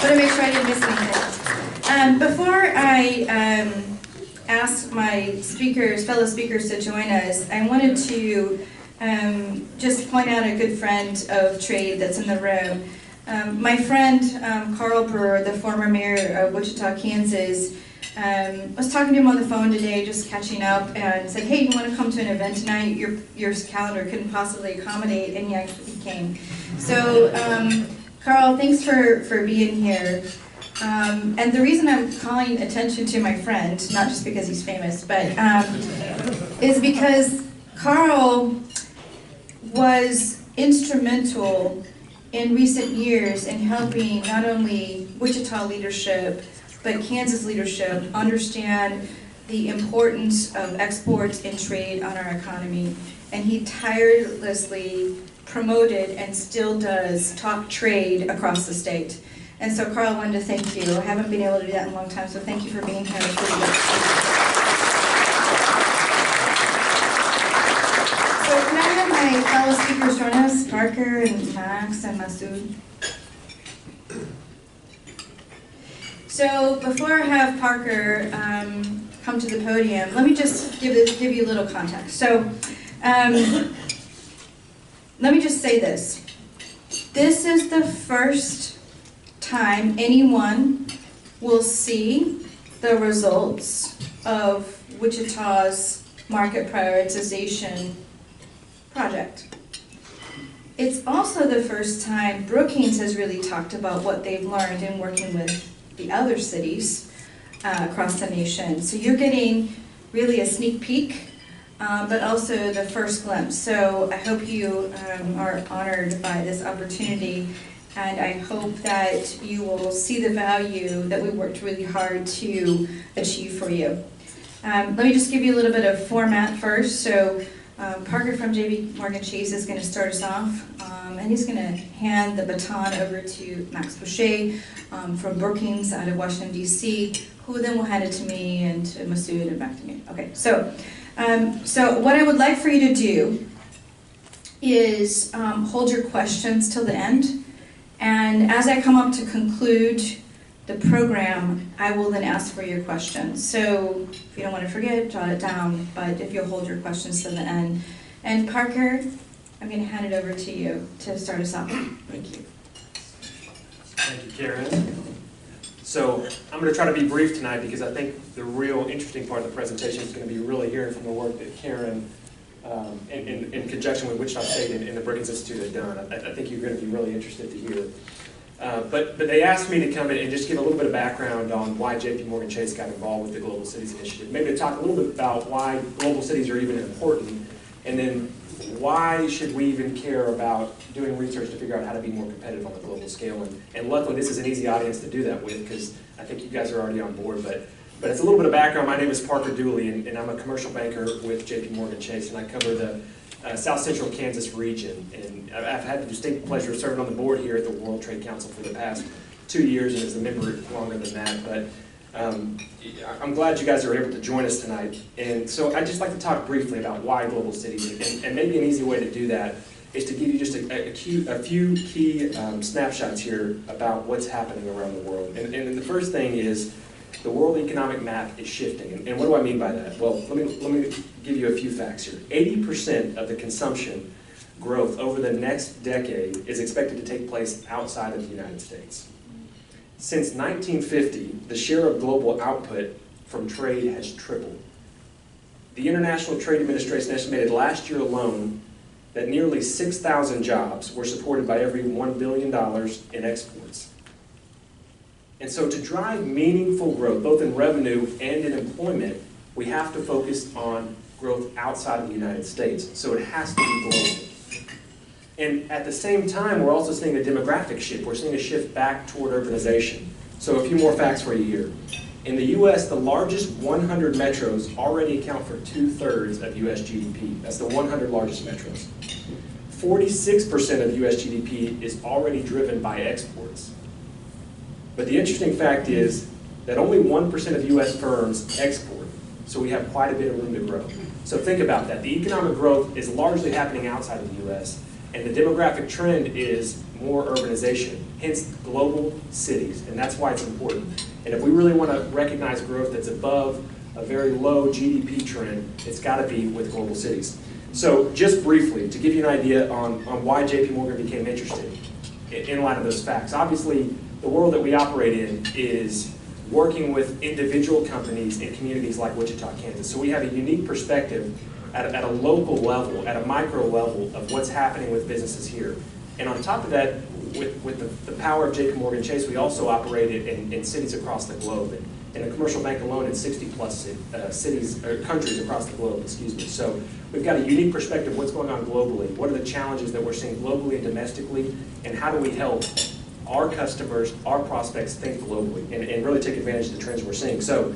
want to make sure I didn't miss anything. Before I ask my fellow speakers to join us, I wanted to just point out a good friend of trade that's in the room. My friend Carl Brewer, the former mayor of Wichita, Kansas, was talking to him on the phone today, just catching up, and said, "Hey, you want to come to an event tonight? Your calendar couldn't possibly accommodate," and he came. So, Carl, thanks for being here. And the reason I'm calling attention to my friend, not just because he's famous, but is because Carl was instrumental in recent years in helping not only Wichita leadership, but Kansas leadership understand the importance of exports and trade on our economy. And he tirelessly promoted and still does talk trade across the state. And so, Carl, I wanted to thank you. I haven't been able to do that in a long time, so thank you for being here. So can I have my fellow speakers join us, Parker and Max and Masood? So before I have Parker come to the podium, let me just give you a little context. So let me just say this. This is the first time anyone will see the results of Wichita's market prioritization project. It's also the first time Brookings has really talked about what they've learned in working with the other cities across the nation. So you're getting really a sneak peek, but also the first glimpse. So I hope you are honored by this opportunity, and I hope that you will see the value that we worked really hard to achieve for you. Let me just give you a little bit of format first. So Parker from JP Morgan Chase is going to start us off, and he's going to hand the baton over to Max Boucher from Brookings out of Washington, D.C., who then will hand it to me and to Masood and back to me. Okay, so what I would like for you to do is hold your questions till the end, and as I come up to conclude the program, I will then ask for your questions. So if you don't want to forget, jot it down, but if you'll hold your questions to the end. And Parker, I'm going to hand it over to you to start us off. Thank you. Thank you, Karen. So I'm going to try to be brief tonight because I think the real interesting part of the presentation is going to be really hearing from the work that Karen, in conjunction with Wichita State and the Brookings Institute have done. I think you're going to be really interested to hear. But they asked me to come in and just give a little bit of background on why JP Morgan Chase got involved with the Global Cities Initiative. Maybe to talk a little bit about why global cities are even important, and then why should we even care about doing research to figure out how to be more competitive on the global scale. And luckily this is an easy audience to do that with, because I think you guys are already on board. But it's a little bit of background. My name is Parker Dooley, and I'm a commercial banker with JP Morgan Chase, and I cover the South Central Kansas region, and I've had the distinct pleasure of serving on the board here at the World Trade Council for the past 2 years, and as a member longer than that. But I'm glad you guys are able to join us tonight. And so I'd just like to talk briefly about why global cities, and maybe an easy way to do that is to give you just a few key snapshots here about what's happening around the world. And the first thing is the world economic map is shifting. And what do I mean by that? Well, let me give you a few facts here. 80% of the consumption growth over the next decade is expected to take place outside of the United States. Since 1950, the share of global output from trade has tripled. The International Trade Administration estimated last year alone that nearly 6,000 jobs were supported by every $1 billion in exports. And so to drive meaningful growth, both in revenue and in employment, we have to focus on growth outside of the United States. So it has to be global. And at the same time, we're also seeing a demographic shift. We're seeing a shift back toward urbanization. So a few more facts for you here. In the U.S., the largest 100 metros already account for 2/3 of U.S. GDP. That's the 100 largest metros. 46% of U.S. GDP is already driven by exports. But the interesting fact is that only 1% of U.S. firms export. So we have quite a bit of room to grow. So think about that. The economic growth is largely happening outside of the U.S., and the demographic trend is more urbanization. hence global cities, and that's why it's important. And if we really want to recognize growth that's above a very low GDP trend, it's got to be with global cities. So just briefly, to give you an idea on why JP Morgan became interested in light of those facts. Obviously, the world that we operate in is working with individual companies in communities like Wichita, Kansas. So we have a unique perspective at a local level, at a micro level of what's happening with businesses here. And on top of that, with the power of JP Morgan Chase, we also operate in cities across the globe. In a commercial bank alone, in 60-plus cities or countries across the globe, excuse me. So we've got a unique perspective of what's going on globally. What are the challenges that we're seeing globally and domestically, and how do we help our customers, our prospects think globally and really take advantage of the trends we're seeing. So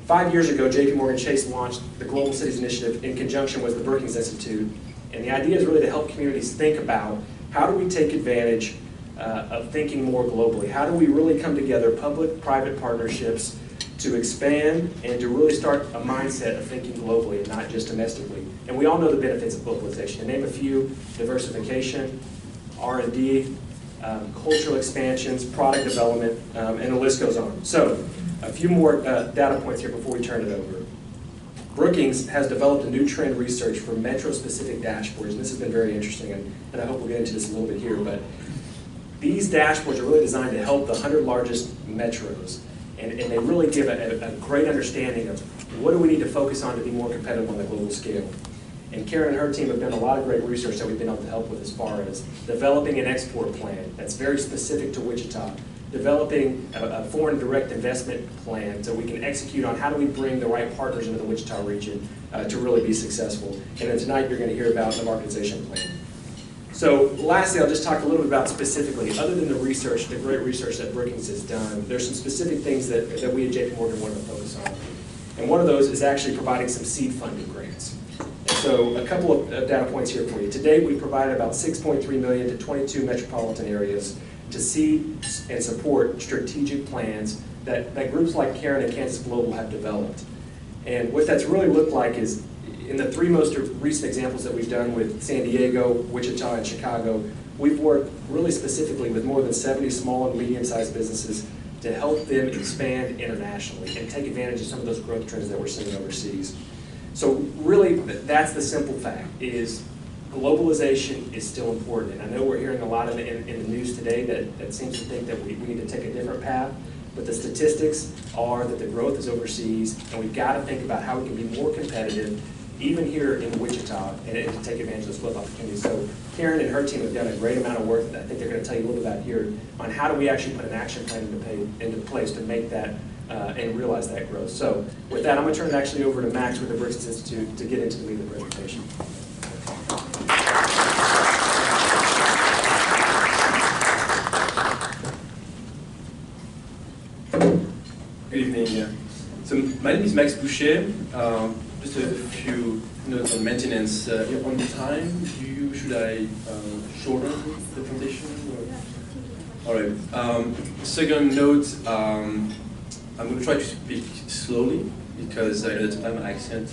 5 years ago, JP Morgan Chase launched the Global Cities Initiative in conjunction with the Brookings Institute. And the idea is really to help communities think about how do we take advantage of thinking more globally? How do we really come together, public-private partnerships, to expand and to really start a mindset of thinking globally and not just domestically? And we all know the benefits of globalization. To name a few: diversification, R&D, cultural expansions, product development, and the list goes on. So a few more data points here before we turn it over. Brookings has developed a new trend research for metro-specific dashboards, and this has been very interesting, and I hope we'll get into this a little bit here, but these dashboards are really designed to help the 100 largest metros, and they really give a great understanding of what do we need to focus on to be more competitive on the global scale. And Karen and her team have done a lot of great research that we've been able to help with as far as developing an export plan that's very specific to Wichita, developing a foreign direct investment plan so we can execute on how do we bring the right partners into the Wichita region to really be successful. And then tonight you're going to hear about the marketization plan. So lastly, I'll just talk a little bit about specifically, other than the research, the great research that Brookings has done, there's some specific things that we at JP Morgan want to focus on. And one of those is actually providing some seed funding grants. So a couple of data points here for you. Today, we provided about $6.3 million to 22 metropolitan areas to seed and support strategic plans that groups like Karen and Kansas Global have developed. And what that's really looked like is, in the three most recent examples that we've done with San Diego, Wichita, and Chicago, we've worked really specifically with more than 70 small and medium-sized businesses to help them expand internationally and take advantage of some of those growth trends that we're seeing overseas. So really, that's the simple fact, is globalization is still important. And I know we're hearing a lot in the news today that seems to think that we need to take a different path, but the statistics are that the growth is overseas, and we've got to think about how we can be more competitive, even here in Wichita, and to take advantage of those growth opportunities. So Karen and her team have done a great amount of work that I think they're going to tell you a little bit about here on how do we actually put an action plan into place to make that and realize that growth. So with that, I'm going to turn it actually over to Max with the Brookings Institute to get into the meat of the presentation. Good evening. So my name is Max Boucher. Just a few notes on maintenance. On time, should I shorten the presentation? Or? All right. Second note, I'm going to try to speak slowly because I know that my accent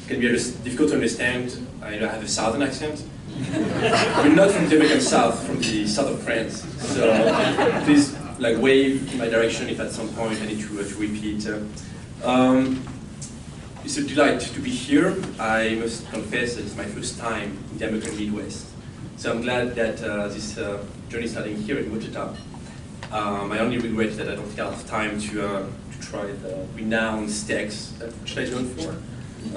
can be difficult to understand. I have a southern accent. We're not from the American South, from the south of France. So please wave in my direction if at some point I need to repeat. It's a delight to be here. I must confess that it's my first time in the American Midwest. So I'm glad that this journey is starting here in Wichita. My only regret is that I don't think I'll have time to try the renowned steaks that Wichita is known for.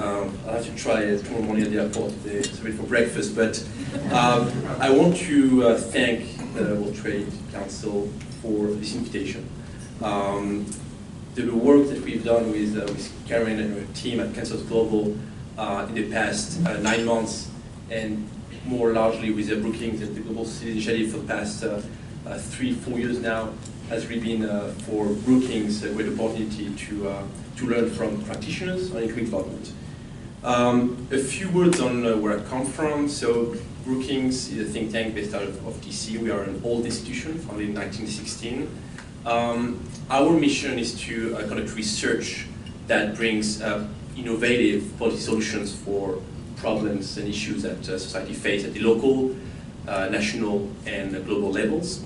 I'll have to try it tomorrow morning at the airport. They serve it for breakfast. But I want to thank the World Trade Council for this invitation. The work that we've done with Karen and her team at Kansas Global in the past 9 months, and more largely with Brookings and the Global City Initiative for the past 3-4 years now, has really been for Brookings a great opportunity to learn from practitioners on economic development. A few words on where I come from. So Brookings is a think tank based out of DC. We are an old institution, founded in 1916. Our mission is to conduct research that brings innovative policy solutions for problems and issues that society face at the local, national, and global levels.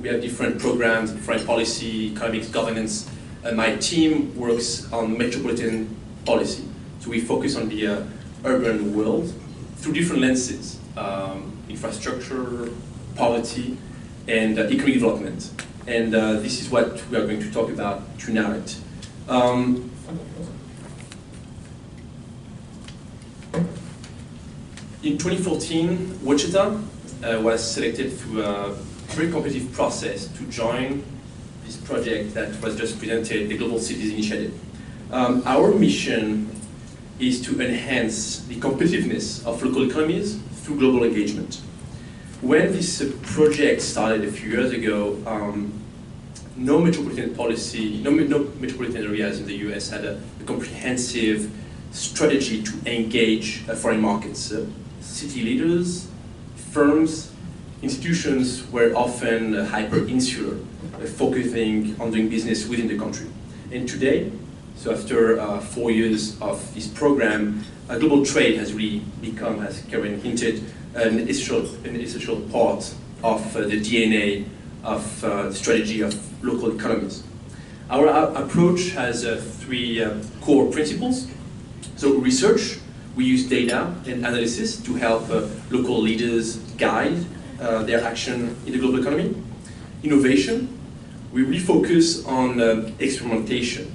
We have different programs, foreign policy, economics, governance. My team works on metropolitan policy. So we focus on the urban world through different lenses, infrastructure, poverty, and economic development. And this is what we are going to talk about tonight. In 2014, Wichita was selected through a very competitive process to join this project that was just presented, the Global Cities Initiative. Our mission is to enhance the competitiveness of local economies through global engagement. When this project started a few years ago, no metropolitan policy, no metropolitan areas in the US had a comprehensive strategy to engage foreign markets. City leaders, firms, institutions were often hyper-insular, focusing on doing business within the country. And today, so after 4 years of this program, global trade has really become, as Karen hinted, an essential part of the DNA of the strategy of local economies. Our approach has three core principles. So research, we use data and analysis to help local leaders guide their action in the global economy. Innovation, we really focus on experimentation.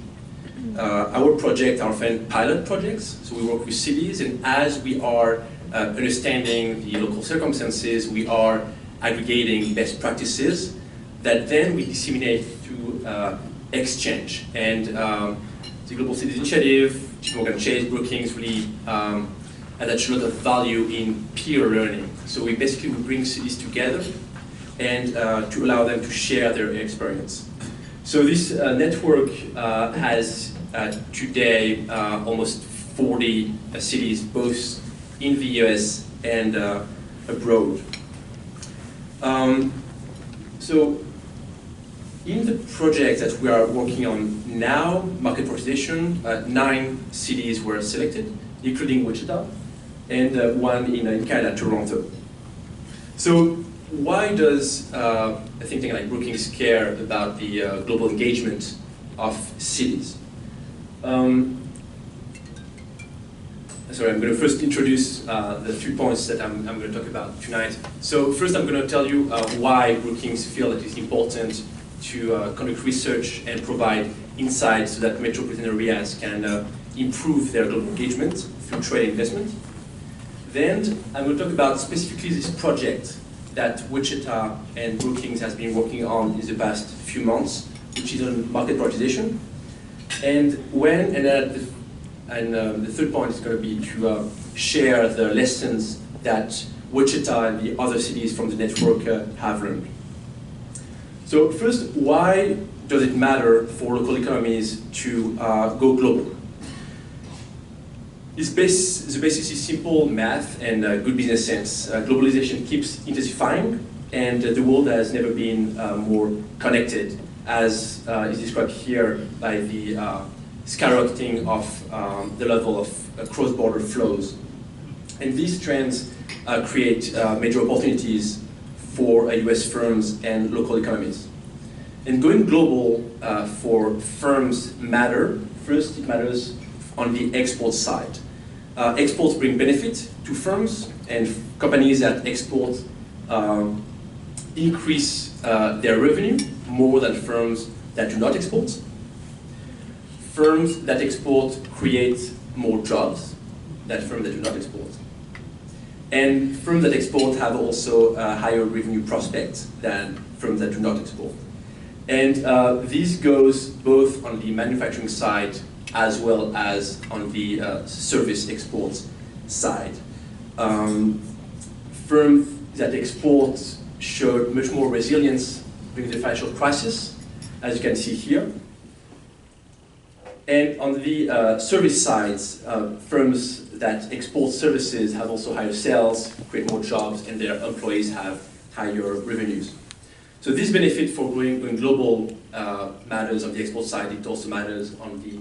Our projects are often pilot projects, so we work with cities, and as we are understanding the local circumstances, we are aggregating best practices that then we disseminate through exchange. And the Global Cities Initiative, JPMorgan Chase, Brookings really attach a lot of value in peer learning. So we basically bring cities together and to allow them to share their experience. So this network has today almost 40 cities, both in the US and abroad. So in the project that we are working on now, market participation, 9 cities were selected, including Wichita, and one in Canada, Toronto. So why does a think tank like Brookings care about the global engagement of cities? Sorry, I'm going to first introduce the 3 points that I'm going to talk about tonight. So first I'm going to tell you why Brookings feel that it's important to conduct research and provide insights so that metropolitan areas can improve their global engagement through trade investment. Then I'm going to talk about specifically this project that Wichita and Brookings has been working on in the past few months, which is on market prioritization. And the third point is going to be to share the lessons that Wichita and the other cities from the network have learned. So first, why does it matter for local economies to go global? The basis is simple math and good business sense. Globalization keeps intensifying, and the world has never been more connected, as is described here by the skyrocketing of the level of cross-border flows. And these trends create major opportunities for US firms and local economies. And going global for firms matter. First, it matters on the export side. Exports bring benefit to firms, and companies that export increase their revenue more than firms that do not export. Firms that export create more jobs than firms that do not export. And firms that export have also higher revenue prospects than firms that do not export. And this goes both on the manufacturing side as well as on the service exports side. Firms that export showed much more resilience during the financial crisis, as you can see here. And on the service sides, firms that export services have also higher sales, create more jobs, and their employees have higher revenues. So this benefit for going global matters on the export side. It also matters on the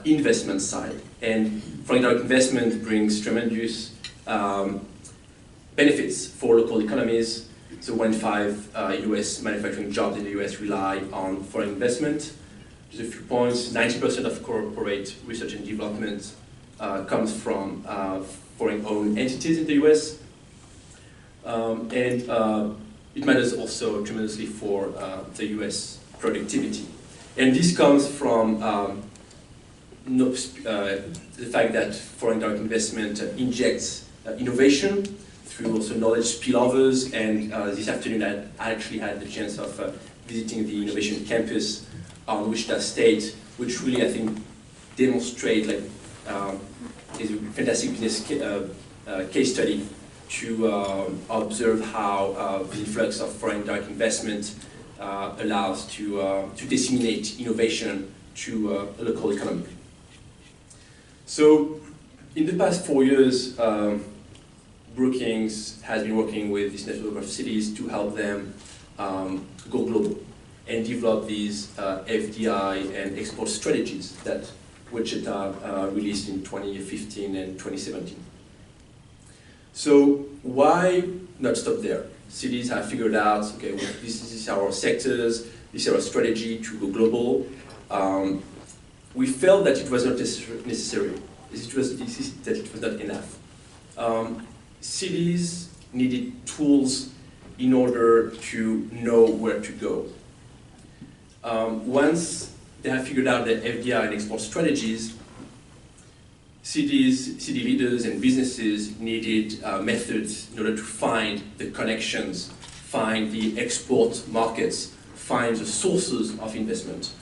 investment side. And foreign direct investment brings tremendous benefits for local economies. So 1 in 5 US manufacturing jobs in the US rely on foreign investment. Just a few points, 90% of corporate research and development comes from foreign-owned entities in the US. It matters also tremendously for the US productivity. And this comes from the fact that foreign direct investment injects innovation through also knowledge spillovers. And this afternoon I actually had the chance of visiting the innovation campus on Wichita State, which really I think demonstrate like is a fantastic business case study to observe how the influx of foreign direct investment allows to disseminate innovation to a local economy. So in the past 4 years, Brookings has been working with this network of cities to help them go global and develop these FDI and export strategies that Wichita released in 2015 and 2017. So why not stop there? Cities have figured out, okay, well, this is our sectors, this is our strategy to go global. We felt that it was not necessary, that it was not enough. Cities needed tools in order to know where to go. Once they have figured out the FDI and export strategies, city leaders and businesses needed methods in order to find the connections, find the export markets, find the sources of investment.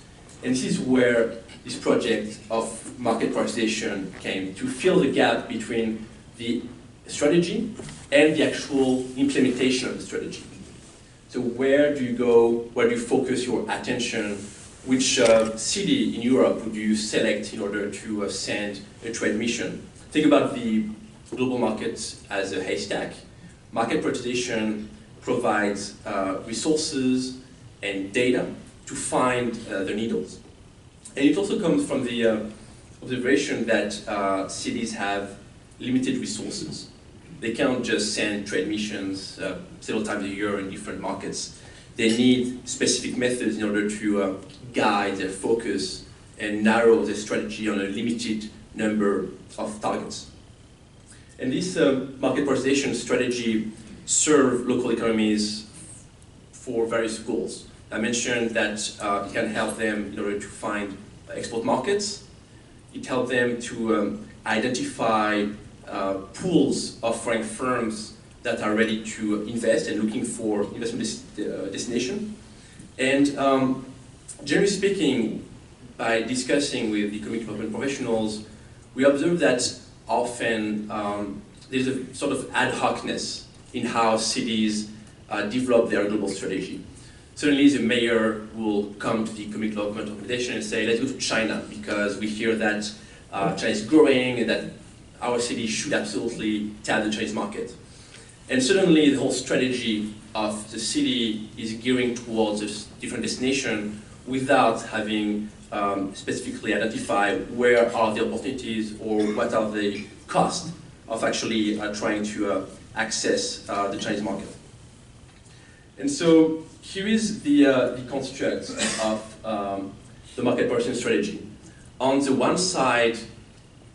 And this is where this project of market prioritization came, to fill the gap between the strategy and the actual implementation of the strategy. So where do you go, where do you focus your attention? Which city in Europe would you select in order to send a trade mission? Think about the global markets as a haystack. Market prioritization provides resources and data to find the needles. And it also comes from the observation that cities have limited resources. They can't just send trade missions several times a year in different markets. They need specific methods in order to guide their focus and narrow their strategy on a limited number of targets. And this market prioritization strategy serves local economies for various goals. I mentioned that it can help them in order to find export markets. It helps them to identify pools of foreign firms that are ready to invest and looking for investment destination. And generally speaking, by discussing with economic development professionals, we observe that often there's a sort of ad hocness in how cities develop their global strategy. Certainly the mayor will come to the economic development organization and say, let's go to China because we hear that China is growing and that our city should absolutely tap the Chinese market. And suddenly the whole strategy of the city is gearing towards a different destination without having specifically identified where are the opportunities or what are the costs of actually trying to access the Chinese market. And so here is the construct of the market prioritization strategy. On the one side,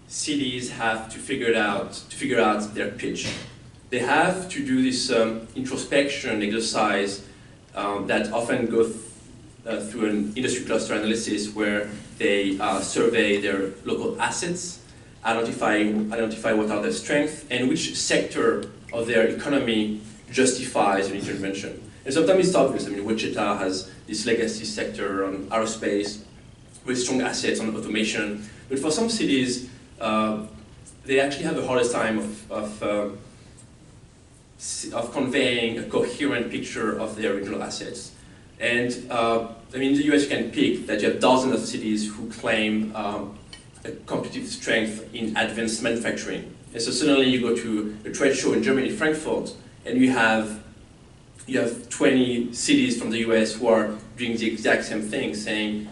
cities have to figure out their pitch. They have to do this introspection exercise that often goes through an industry cluster analysis where they survey their local assets, identify what are their strengths, and which sector of their economy justifies an intervention. And sometimes it's obvious. I mean, Wichita has this legacy sector on aerospace with strong assets on automation. But for some cities, they actually have the hardest time of conveying a coherent picture of their regional assets. And I mean, in the US you can pick that you have dozens of cities who claim a competitive strength in advanced manufacturing. And so suddenly you go to a trade show in Germany, Frankfurt, and you have 20 cities from the US who are doing the exact same thing, saying,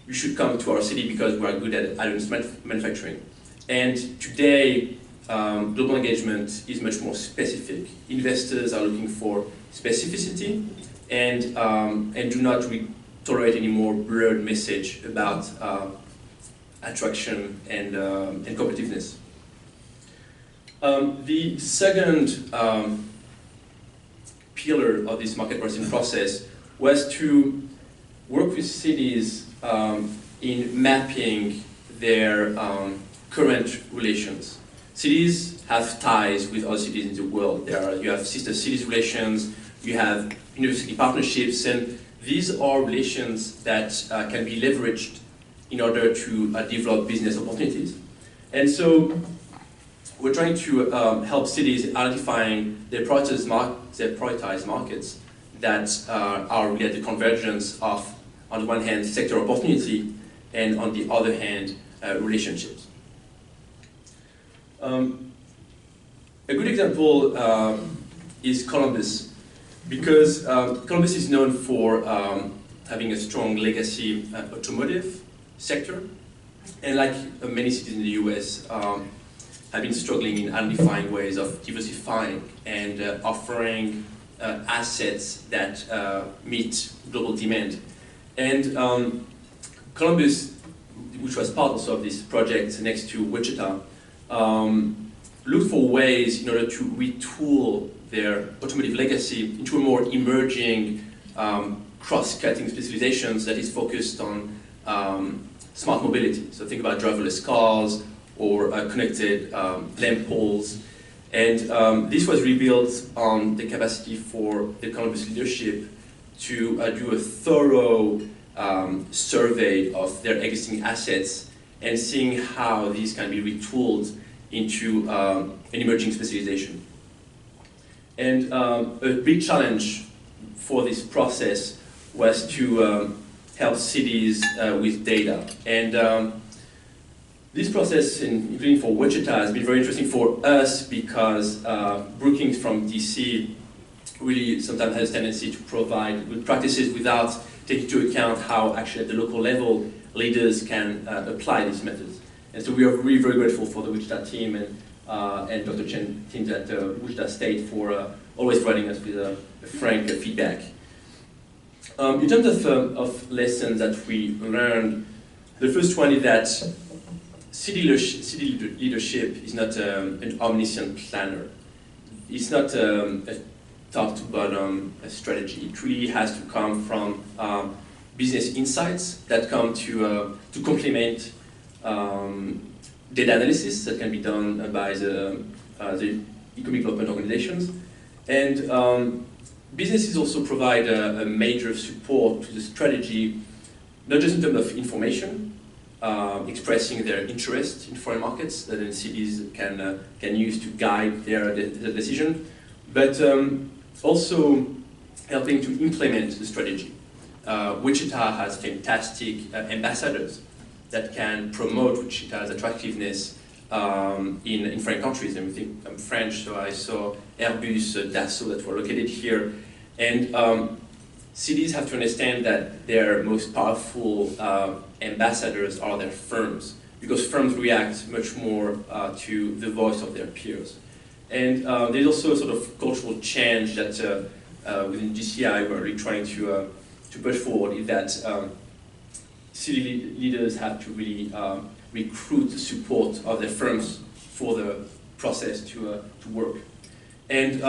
you should come to our city because we are good at advanced manufacturing. And today, global engagement is much more specific. Investors are looking for specificity, and do not tolerate any more blurred message about attraction and competitiveness. The second pillar of this market pricing process was to work with cities in mapping their current relations. Cities have ties with other cities in the world. You have sister cities relations, you have university partnerships, and these are relations that can be leveraged in order to develop business opportunities. And so we're trying to help cities identifying their prioritized markets that are really at the convergence of, on the one hand, sector opportunity, and on the other hand, relationships. A good example is Columbus, because Columbus is known for having a strong legacy automotive sector, and like many cities in the US, have been struggling in identifying ways of diversifying and offering assets that meet global demand. And Columbus, which was part also of this project next to Wichita, looked for ways in order to retool their automotive legacy into a more emerging cross-cutting specializations that is focused on smart mobility. So think about driverless cars or connected lamp poles. And this was rebuilt on the capacity for the Columbus leadership to do a thorough survey of their existing assets and seeing how these can be retooled into an emerging specialization. And a big challenge for this process was to help cities with data. And this process, including for Wichita, has been very interesting for us because Brookings from DC really sometimes has a tendency to provide good practices without taking into account how actually at the local level leaders can apply these methods. And so we are really very grateful for the Wichita team and Dr. Chen teams at Wichita State for always providing us with frank feedback. In terms of lessons that we learned, the first one is that city leadership is not an omniscient planner. It's not a top-to-bottom strategy. It really has to come from business insights that come to complement data analysis that can be done by the economic development organizations. And businesses also provide a major support to the strategy, not just in terms of information, expressing their interest in foreign markets that then cities can use to guide their decision, but also helping to implement the strategy. Wichita has fantastic ambassadors that can promote Wichita's attractiveness in foreign countries. And we think I'm French, so I saw Airbus, Dassault that were located here. And cities have to understand that their most powerful ambassadors are their firms, because firms react much more to the voice of their peers. And there's also a sort of cultural change that within GCI we're really trying to push forward, is that city leaders have to really recruit the support of their firms for the process to work. And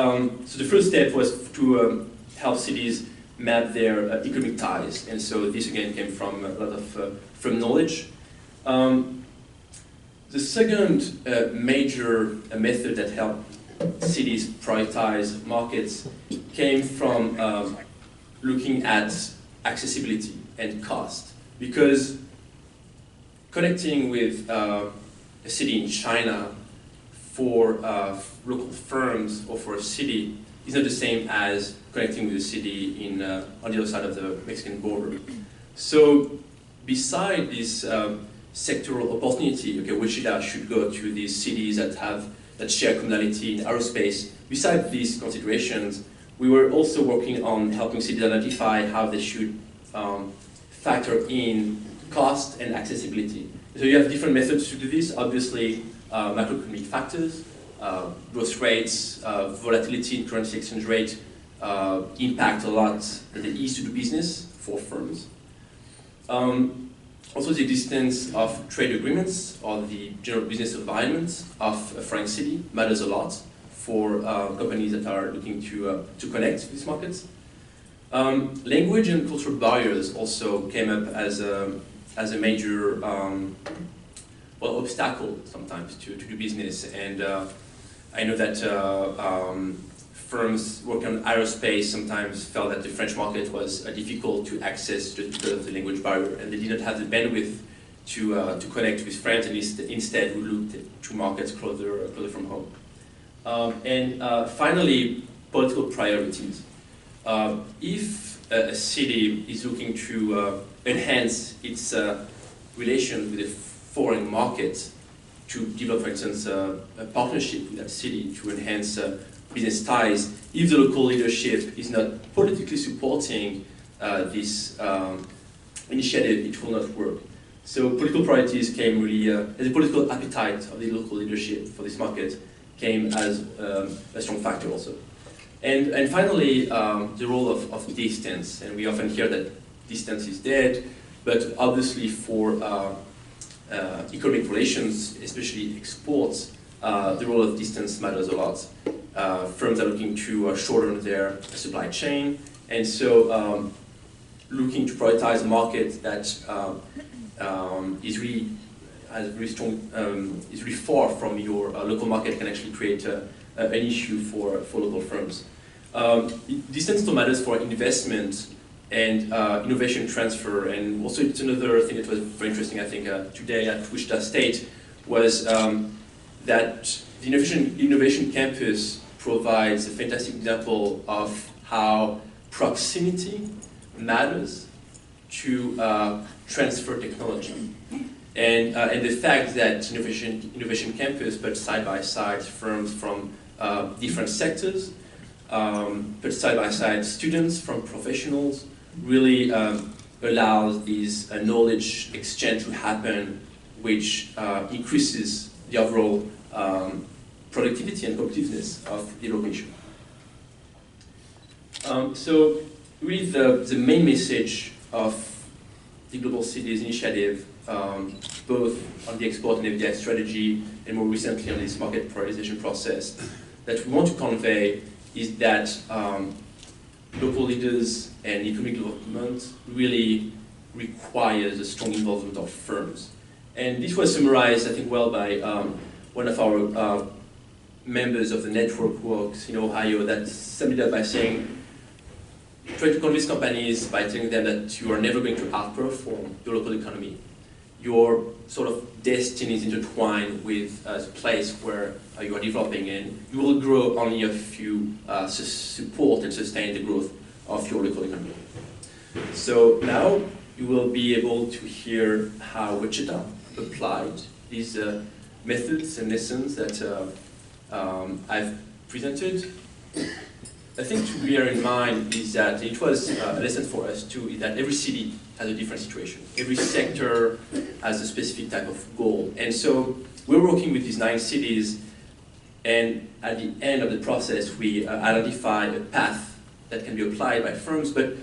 so the first step was to help cities map their economic ties. And so this again came from a lot of firm knowledge. The second major method that helped cities prioritize markets came from looking at accessibility and cost. Because connecting with a city in China for local firms or for a city is not the same as connecting with a city on the other side of the Mexican border. So beside this sectoral opportunity, okay, Wichita should go to these cities that share commonality in aerospace. Besides these considerations, we were also working on helping cities identify how they should factor in cost and accessibility. So you have different methods to do this. Obviously, macroeconomic factors, growth rates, volatility in currency exchange rate, impact a lot the ease to do business for firms. Also, the existence of trade agreements or the general business environment of a foreign city matters a lot for companies that are looking to connect with these markets. Language and cultural barriers also came up as a major obstacle sometimes to do business. And I know that firms working on aerospace sometimes felt that the French market was difficult to access just because of the language barrier, and they did not have the bandwidth to connect with friends, and instead we looked to markets closer from home. Finally, political priorities. If a city is looking to enhance its relation with a foreign market, to develop, for instance, a partnership with that city to enhance business ties, if the local leadership is not politically supporting this initiative, it will not work. So political priorities came really, the political appetite of the local leadership for this market came as a strong factor also. And finally, the role of distance, and we often hear that distance is dead, but obviously for economic relations, especially exports, the role of distance matters a lot. Firms are looking to shorten their supply chain, and so looking to prioritize a market that is really has very strong, is really far from your local market can actually create an issue for local firms. Distance still matters for investment and innovation transfer, and also it's another thing that was very interesting, I think, today at Wichita State was that the innovation campus provides a fantastic example of how proximity matters to transfer technology. And the fact that innovation campus put side by side firms from different sectors, put side by side students from professionals, really allows this knowledge exchange to happen, which increases the overall productivity and competitiveness of the location. So really the main message of the Global Cities Initiative, both on the export and FDI strategy, and more recently on this market prioritization process, that we want to convey is that local leaders and economic development really requires a strong involvement of firms. And this was summarized, I think, well by one of our members of the network who works in Ohio, that summed it up by saying, try to convince companies by telling them that you are never going to outperform your local economy. Your sort of destiny is intertwined with a place where you are developing, and you will grow only if you support and sustain the growth of your local economy. So now you will be able to hear how Wichita applied these methods and lessons that I've presented. I think to bear in mind is that it was a lesson for us too, is that every city has a different situation. Every sector has a specific type of goal. And so we're working with these 9 cities, and at the end of the process we identify a path that can be applied by firms, but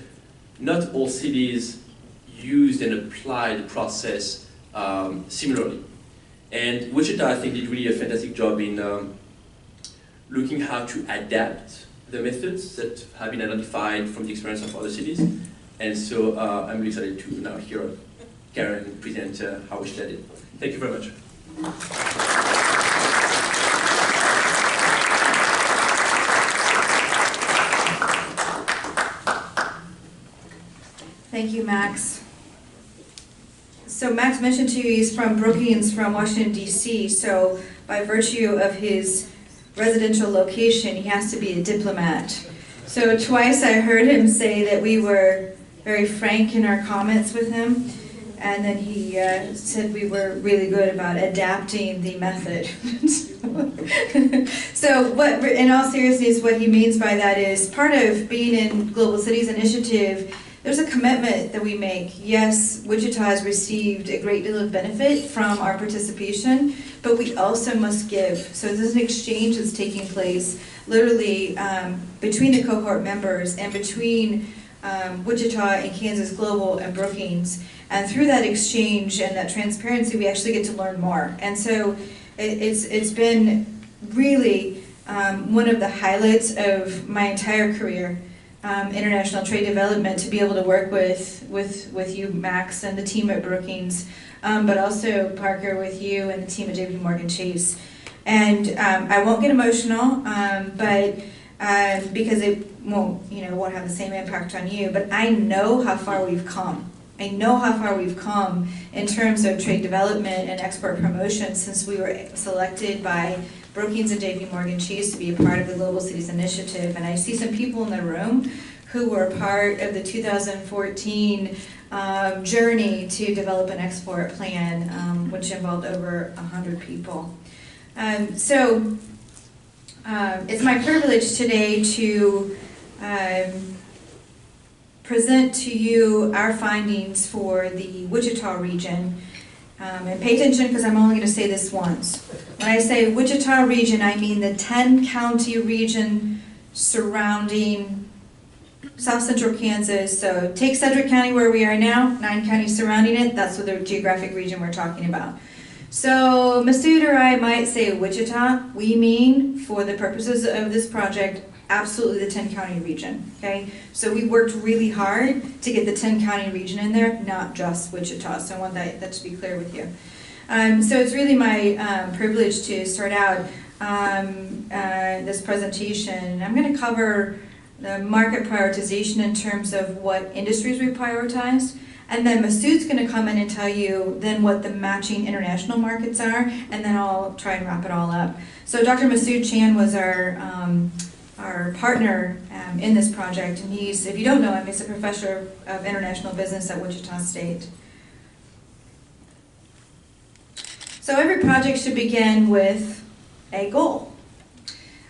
not all cities used and applied the process similarly. And Wichita, I think, did really a fantastic job in looking how to adapt the methods that have been identified from the experience of other cities. And so I'm really excited to now hear Karen present how Wichita did. Thank you very much. Thank you, Max. So Max mentioned to you he's from Brookings, from Washington, D.C., so by virtue of his residential location, he has to be a diplomat. So twice I heard him say that we were very frank in our comments with him, and then he said we were really good about adapting the method. So what, in all seriousness, what he means by that is part of being in Global Cities Initiative, there's a commitment that we make. Yes, Wichita has received a great deal of benefit from our participation, but we also must give. So there's an exchange that's taking place literally between the cohort members and between Wichita and Kansas Global and Brookings. And through that exchange and that transparency, we actually get to learn more. And so it's been really one of the highlights of my entire career, international trade development, to be able to work with you, Max, and the team at Brookings, but also Parker with you and the team at JPMorgan Chase. And I won't get emotional, but because it won't have the same impact on you. But I know how far we've come. I know how far we've come in terms of trade development and export promotion since we were selected by Brookings and JPMorgan Chase to be a part of the Global Cities Initiative. And I see some people in the room who were part of the 2014 journey to develop an export plan, which involved over 100 people. So it's my privilege today to present to you our findings for the Wichita region. And pay attention because I'm only going to say this once. When I say Wichita region, I mean the 10-county region surrounding South Central Kansas. So take Sedgwick County where we are now, 9 counties surrounding it. That's what the geographic region we're talking about. So Masood or I might say Wichita. We mean, for the purposes of this project, absolutely the 10-county region, okay? So we worked really hard to get the 10-county region in there, not just Wichita. So I want that to be clear with you. So it's really my privilege to start out this presentation. I'm going to cover the market prioritization in terms of what industries we prioritized. And then Masood's going to come in and tell you then what the matching international markets are, and then I'll try and wrap it all up. So Dr. Masood Chan was our partner in this project, and he's, if you don't know him, he's a professor of international business at Wichita State. So every project should begin with a goal.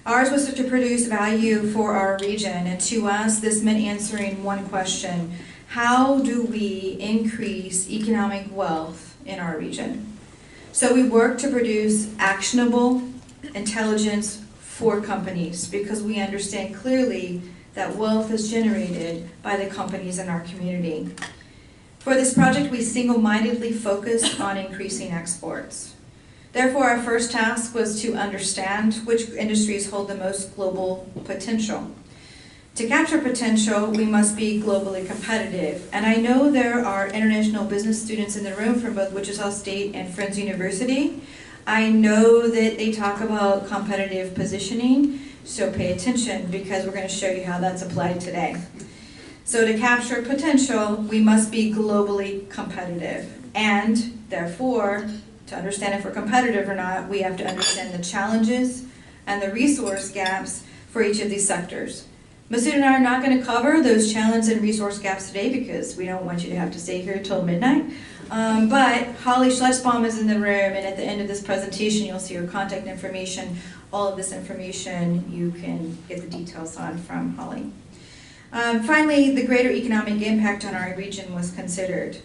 Ours was to produce value for our region, and to us this meant answering one question: how do we increase economic wealth in our region? So we worked to produce actionable intelligence for companies, because we understand clearly that wealth is generated by the companies in our community. For this project, we single-mindedly focused on increasing exports. Therefore, our first task was to understand which industries hold the most global potential. To capture potential, we must be globally competitive. And I know there are international business students in the room from both Wichita State and Friends University. I know that they talk about competitive positioning, so pay attention because we're going to show you how that's applied today. So to capture potential, we must be globally competitive. And therefore, to understand if we're competitive or not, we have to understand the challenges and the resource gaps for each of these sectors. Masood and I are not going to cover those challenges and resource gaps today because we don't want you to have to stay here till midnight. But Holly Schletzbaum is in the room, and at the end of this presentation you'll see her contact information. All of this information you can get the details on from Holly. Finally, the greater economic impact on our region was considered.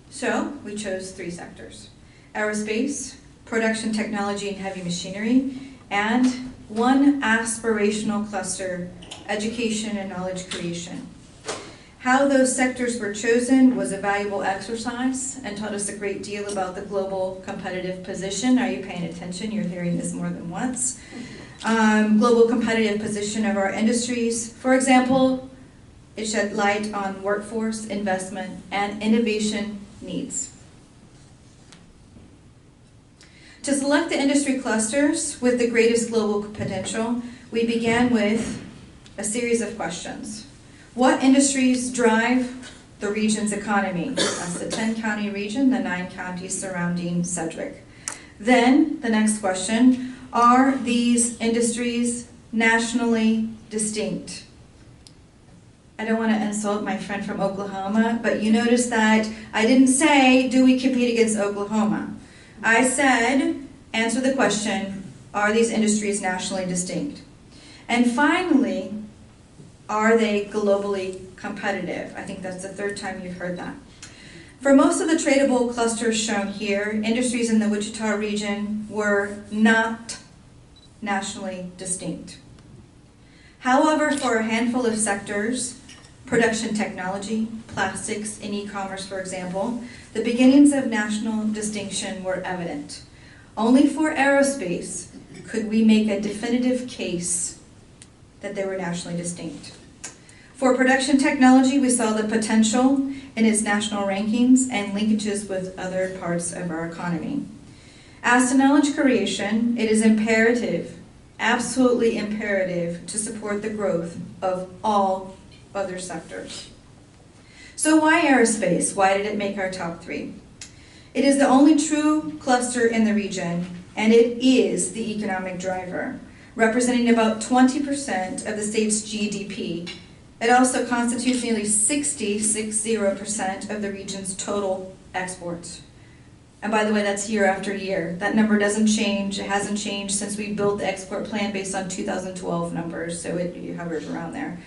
So we chose 3 sectors: aerospace, production technology and heavy machinery, and one aspirational cluster: education and knowledge creation. How those sectors were chosen was a valuable exercise and taught us a great deal about the global competitive position. Are you paying attention? You're hearing this more than once. Global competitive position of our industries. For example, it shed light on workforce, investment, and innovation needs. To select the industry clusters with the greatest global potential, we began with a series of questions. What industries drive the region's economy? That's the 10-county region, the 9 counties surrounding Sedgwick. Then, the next question, are these industries nationally distinct? I don't want to insult my friend from Oklahoma, but you notice that I didn't say, do we compete against Oklahoma? I said, answer the question, are these industries nationally distinct? And finally, are they globally competitive? I think that's the 3rd time you've heard that. For most of the tradable clusters shown here, industries in the Wichita region were not nationally distinct. However, for a handful of sectors, production technology, plastics, and e-commerce, for example, the beginnings of national distinction were evident. Only for aerospace could we make a definitive case that they were nationally distinct. For production technology, we saw the potential in its national rankings and linkages with other parts of our economy. As to knowledge creation, it is imperative, absolutely imperative, to support the growth of all other sectors. So why aerospace? Why did it make our top 3? It is the only true cluster in the region, and it is the economic driver, representing about 20% of the state's GDP. It also constitutes nearly 60% of the region's total exports. And by the way, that's year after year. That number doesn't change. It hasn't changed since we built the export plan based on 2012 numbers, so it hovers around there.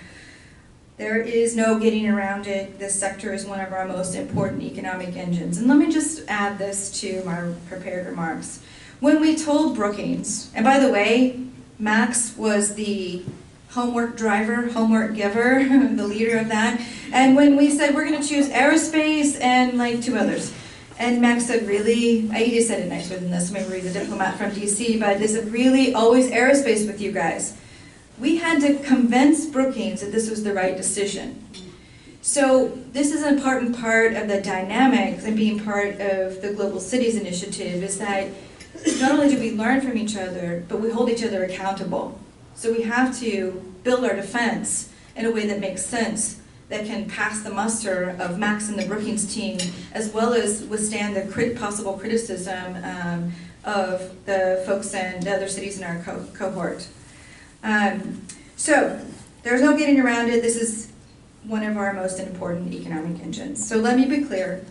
There is no getting around it. This sector is one of our most important economic engines. And let me just add this to my prepared remarks. When we told Brookings, and by the way, Max was the homework driver, homework giver, the leader of that. And when we said we're going to choose aerospace and like 2 others, and Max said, really? I just said it nicer than this. Maybe he's a diplomat from DC, but is it really always aerospace with you guys? We had to convince Brookings that this was the right decision. So this is an important part of the dynamics and being part of the Global Cities Initiative is that not only do we learn from each other, but we hold each other accountable. So we have to build our defense in a way that makes sense, that can pass the muster of Max and the Brookings team, as well as withstand the possible criticism of the folks in the other cities in our cohort. So there's no getting around it. This is one of our most important economic engines. So let me be clear.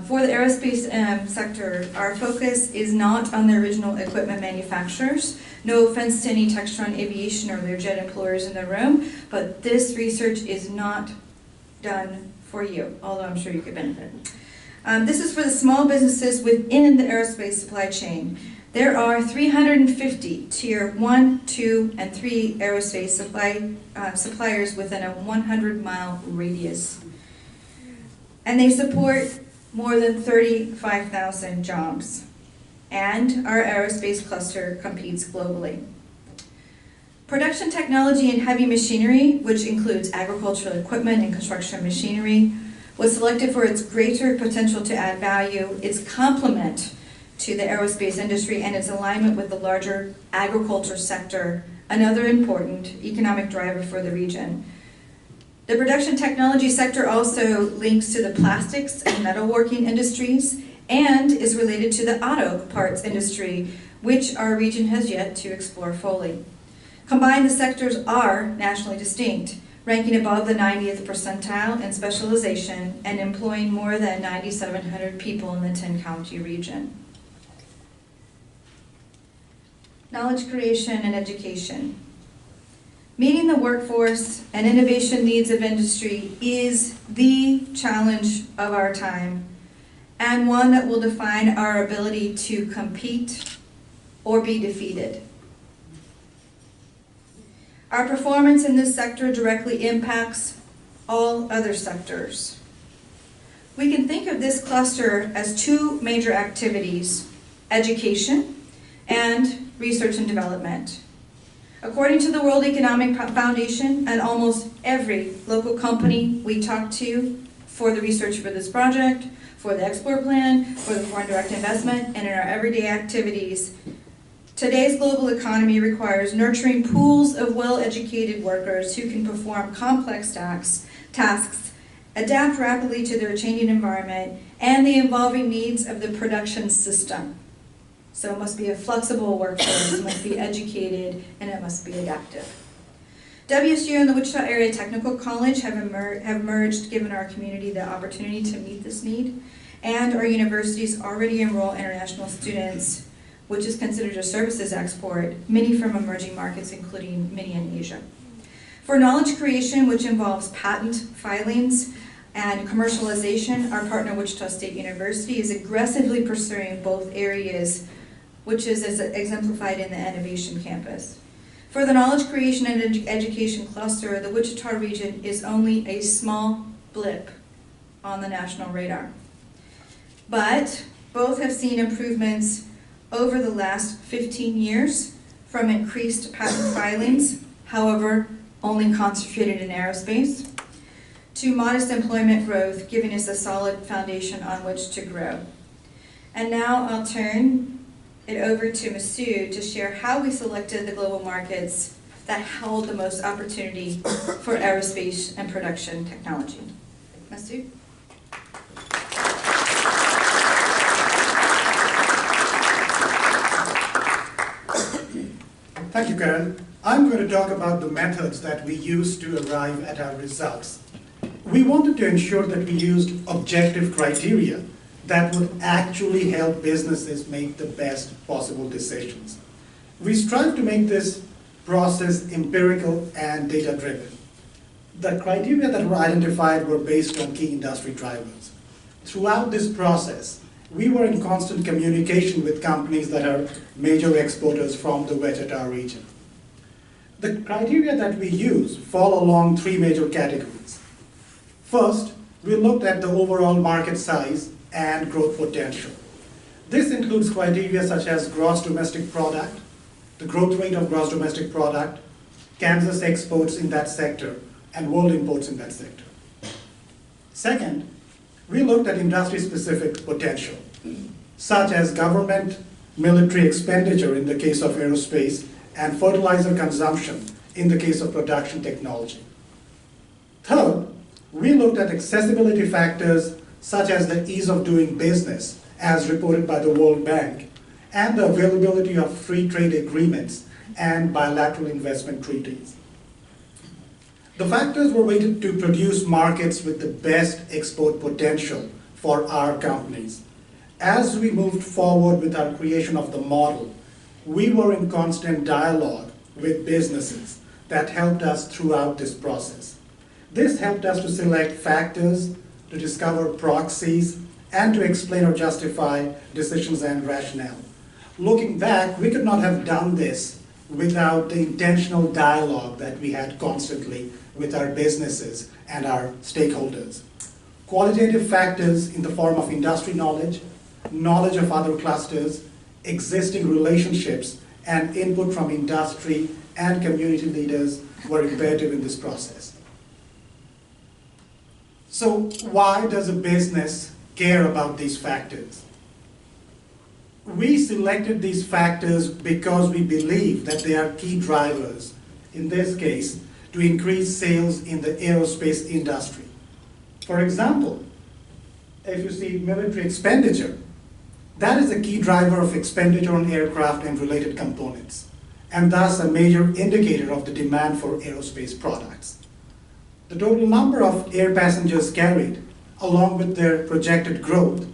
For the aerospace sector, our focus is not on the original equipment manufacturers. No offense to any Textron Aviation or their jet employers in the room, but this research is not done for you, although I'm sure you could benefit. This is for the small businesses within the aerospace supply chain. There are 350 Tier 1, 2, and 3 aerospace suppliers within a 100-mile radius. And they support more than 35,000 jobs. And our aerospace cluster competes globally. Production technology and heavy machinery, which includes agricultural equipment and construction machinery, was selected for its greater potential to add value, its complement to the aerospace industry, and its alignment with the larger agriculture sector, another important economic driver for the region. The production technology sector also links to the plastics and metalworking industries and is related to the auto parts industry, which our region has yet to explore fully. Combined, the sectors are nationally distinct, ranking above the 90th percentile in specialization and employing more than 9,700 people in the 10-county region. Knowledge creation and education. Meeting the workforce and innovation needs of industry is the challenge of our time, and one that will define our ability to compete or be defeated. Our performance in this sector directly impacts all other sectors. We can think of this cluster as 2 major activities: education and research and development. According to the World Economic Foundation and almost every local company we talk to for the research for this project, for the export plan, for the foreign direct investment, and in our everyday activities, today's global economy requires nurturing pools of well-educated workers who can perform complex tasks, adapt rapidly to their changing environment, and the evolving needs of the production system. So it must be a flexible workforce, it must be educated, and it must be adaptive. WSU and the Wichita Area Technical College have emerged, given our community the opportunity to meet this need, and our universities already enroll international students, which is considered a services export, many from emerging markets, including many in Asia. For knowledge creation, which involves patent filings and commercialization, our partner Wichita State University is aggressively pursuing both areas, which is as exemplified in the Innovation Campus. For the knowledge creation and education cluster, the Wichita region is only a small blip on the national radar. But both have seen improvements over the last 15 years from increased patent filings, however, only concentrated in aerospace, to modest employment growth, giving us a solid foundation on which to grow. And now I'll turn it over to Masood to share how we selected the global markets that held the most opportunity for aerospace and production technology. Masood? Thank you, Karen. I'm going to talk about the methods that we used to arrive at our results. We wanted to ensure that we used objective criteria that would actually help businesses make the best possible decisions. We strive to make this process empirical and data-driven. The criteria that were identified were based on key industry drivers. Throughout this process, we were in constant communication with companies that are major exporters from the Wichita region. The criteria that we use fall along three major categories. First, we looked at the overall market size and growth potential. This includes criteria such as gross domestic product, the growth rate of gross domestic product, Kansas exports in that sector, and world imports in that sector. Second, we looked at industry-specific potential, such as government, military expenditure in the case of aerospace, and fertilizer consumption in the case of production technology. Third, we looked at accessibility factors such as the ease of doing business, as reported by the World Bank, and the availability of free trade agreements and bilateral investment treaties. The factors were weighted to produce markets with the best export potential for our companies. As we moved forward with our creation of the model, we were in constant dialogue with businesses that helped us throughout this process. This helped us to select factors, to discover proxies, and to explain or justify decisions and rationale. Looking back, we could not have done this without the intentional dialogue that we had constantly with our businesses and our stakeholders. Qualitative factors in the form of industry knowledge, knowledge of other clusters, existing relationships, and input from industry and community leaders were imperative in this process. So why does a business care about these factors? We selected these factors because we believe that they are key drivers, in this case, to increase sales in the aerospace industry. For example, if you see military expenditure, that is a key driver of expenditure on aircraft and related components, and thus a major indicator of the demand for aerospace products. The total number of air passengers carried, along with their projected growth,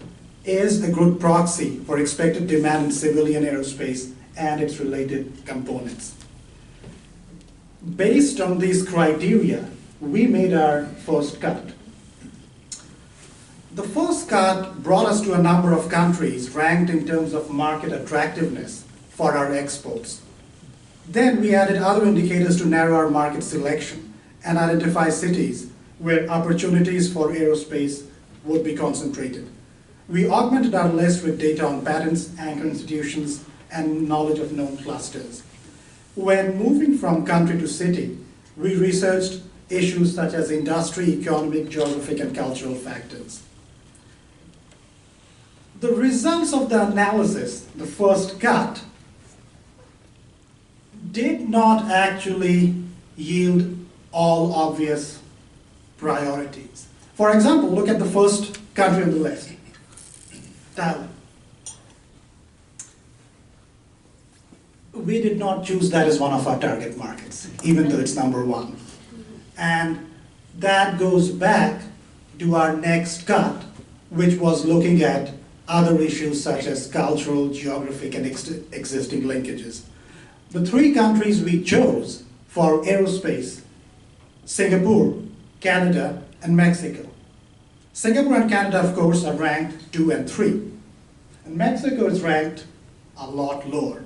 is a good proxy for expected demand in civilian aerospace and its related components. Based on these criteria, we made our first cut. The first cut brought us to a number of countries ranked in terms of market attractiveness for our exports. Then we added other indicators to narrow our market selection and identify cities where opportunities for aerospace would be concentrated. We augmented our list with data on patents, anchor institutions, and knowledge of known clusters. When moving from country to city, we researched issues such as industry, economic, geographic, and cultural factors. The results of the analysis, the first cut, did not actually yield all obvious priorities. For example, look at the first country on the list, Thailand. We did not choose that as one of our target markets, even though it's number one. And that goes back to our next cut, which was looking at other issues such as cultural, geographic, and existing linkages. The three countries we chose for aerospace: Singapore, Canada, and Mexico. Singapore and Canada, of course, are ranked 2 and 3. And Mexico is ranked a lot lower.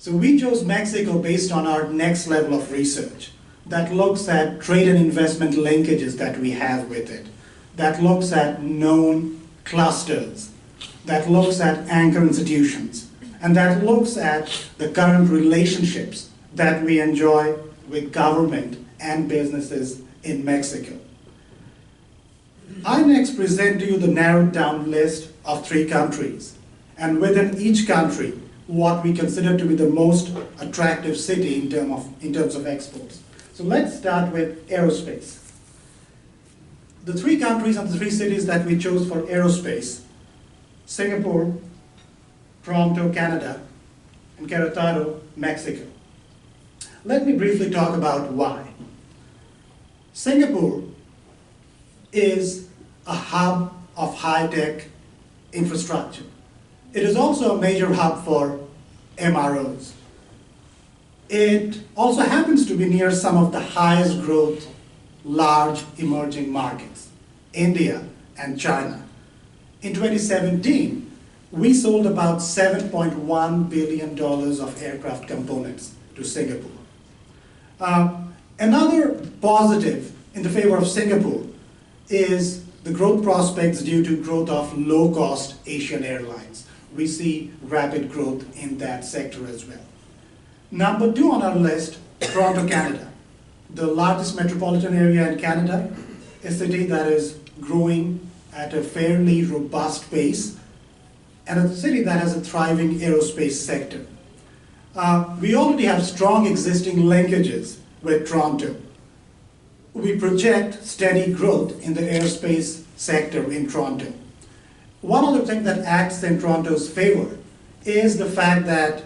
So we chose Mexico based on our next level of research that looks at trade and investment linkages that we have with it, that looks at known clusters, that looks at anchor institutions, and that looks at the current relationships that we enjoy with government and businesses in Mexico. I next present to you the narrowed down list of 3 countries, and within each country, what we consider to be the most attractive city in terms of exports. So let's start with aerospace. The 3 countries and the 3 cities that we chose for aerospace: Singapore, Toronto, Canada, and Querétaro, Mexico. Let me briefly talk about why. Singapore is a hub of high-tech infrastructure. It is also a major hub for MROs. It also happens to be near some of the highest growth, large emerging markets, India and China. In 2017, we sold about $7.1 billion of aircraft components to Singapore. Another positive in the favor of Singapore is the growth prospects due to growth of low-cost Asian airlines. We see rapid growth in that sector as well. Number 2 on our list, Toronto, Canada. The largest metropolitan area in Canada, a city that is growing at a fairly robust pace, and a city that has a thriving aerospace sector. We already have strong existing linkages with Toronto. We project steady growth in the aerospace sector in Toronto. One other thing that acts in Toronto's favor is the fact that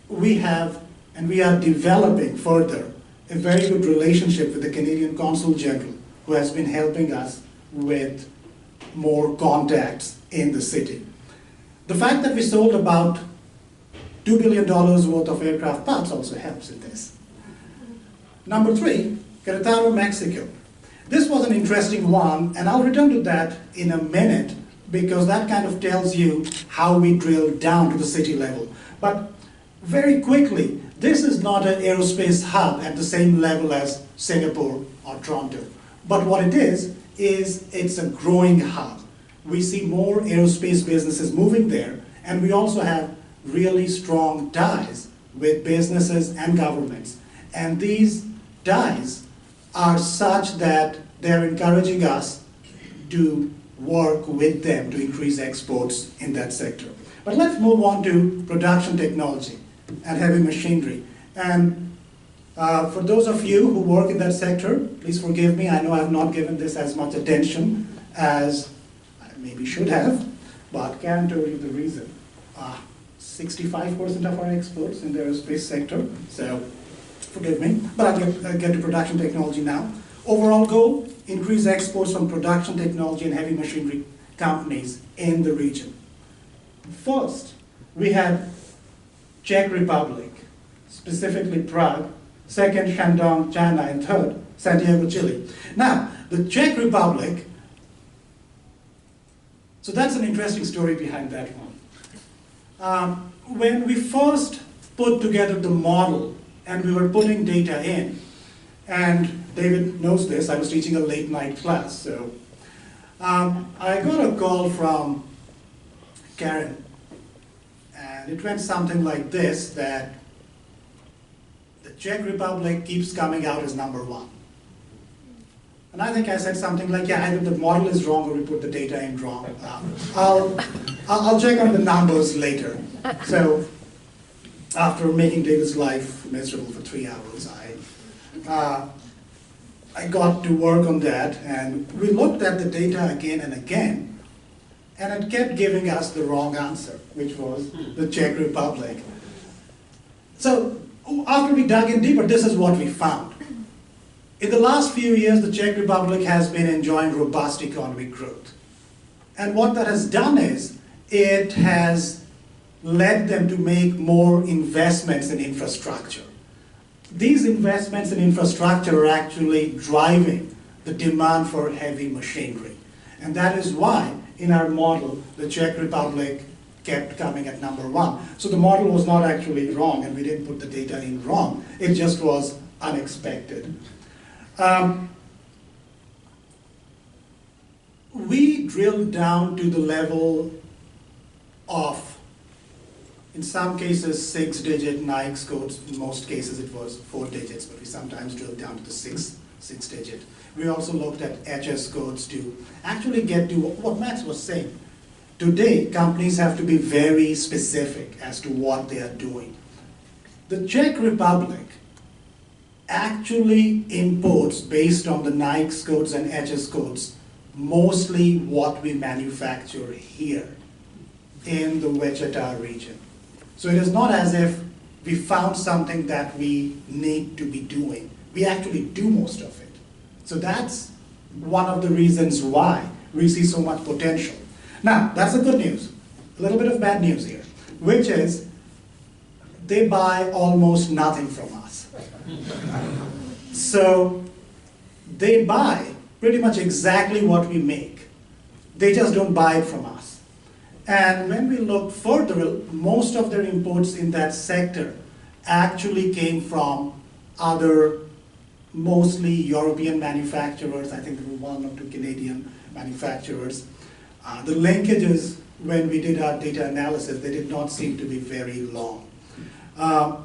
we have, and we are developing further, a very good relationship with the Canadian Consul General, who has been helping us with more contacts in the city. The fact that we sold about $2 billion worth of aircraft parts also helps in this. Number 3, Querétaro, Mexico. This was an interesting one, and I'll return to that in a minute because that kind of tells you how we drill down to the city level. But very quickly, this is not an aerospace hub at the same level as Singapore or Toronto. But what it is it's a growing hub. We see more aerospace businesses moving there, and we also have really strong ties with businesses and governments. And these ties are such that they're encouraging us to work with them to increase exports in that sector. But let's move on to production technology and heavy machinery. And for those of you who work in that sector, please forgive me, I know I have not given this as much attention as I maybe should have, but Karen told you the reason. 65% of our exports in the aerospace sector, so forgive me, but I'll get to production technology now. Overall goal, increase exports from production technology and heavy machinery companies in the region. First, we had Czech Republic, specifically Prague, second, Shandong, China, and third, Santiago, Chile. Now, the Czech Republic, so that's an interesting story behind that one. When we first put together the model and we were putting data in, and David knows this, I was teaching a late night class, so I got a call from Karen, and it went something like this, that the Czech Republic keeps coming out as number 1. And I think I said something like, yeah, either the model is wrong or we put the data in wrong. I'll check on the numbers later. So after making David's life miserable for 3 hours, I got to work on that, and we looked at the data again and again, and it kept giving us the wrong answer, which was the Czech Republic. So after we dug in deeper, this is what we found. In the last few years, the Czech Republic has been enjoying robust economic growth. And what that has done is, it has led them to make more investments in infrastructure. These investments in infrastructure are actually driving the demand for heavy machinery. And that is why, in our model, the Czech Republic kept coming at number 1. So the model was not actually wrong, and we didn't put the data in wrong. It just was unexpected. We drilled down to the level of, in some cases, 6-digit NAICS codes. In most cases, it was 4 digits, but we sometimes drilled down to the 6-digit. We also looked at HS codes to actually get to what Max was saying. Today, companies have to be very specific as to what they are doing. The Czech Republic actually imports, based on the NAICS codes and HS codes, mostly what we manufacture here in the Wichita region. So it is not as if we found something that we need to be doing. We actually do most of it. So that's one of the reasons why we see so much potential. Now, that's the good news. A little bit of bad news here, which is they buy almost nothing from us. So they buy pretty much exactly what we make. They just don't buy it from us. And when we look further, most of their imports in that sector actually came from other, mostly European manufacturers. I think there were 1 or 2 Canadian manufacturers. The linkages, when we did our data analysis, they did not seem to be very long.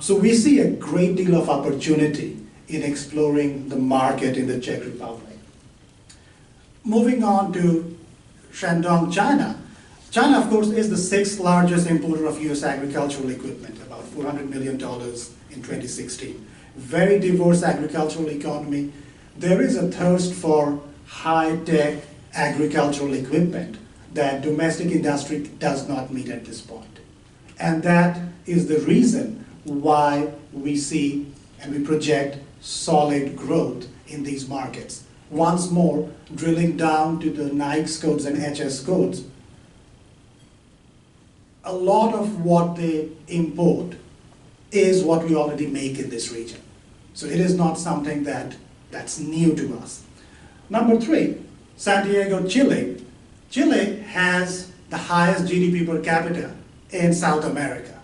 So we see a great deal of opportunity in exploring the market in the Czech Republic. Moving on to Shandong, China. China, of course, is the 6th largest importer of US agricultural equipment, about $400 million in 2016. Very diverse agricultural economy. There is a thirst for high-tech agricultural equipment that domestic industry does not meet at this point. And that is the reason why we see and we project solid growth in these markets. Once more, drilling down to the NAICS codes and HS codes, a lot of what they import is what we already make in this region. So it is not something that's new to us. Number 3, San Diego, Chile. Chile has the highest GDP per capita in South America.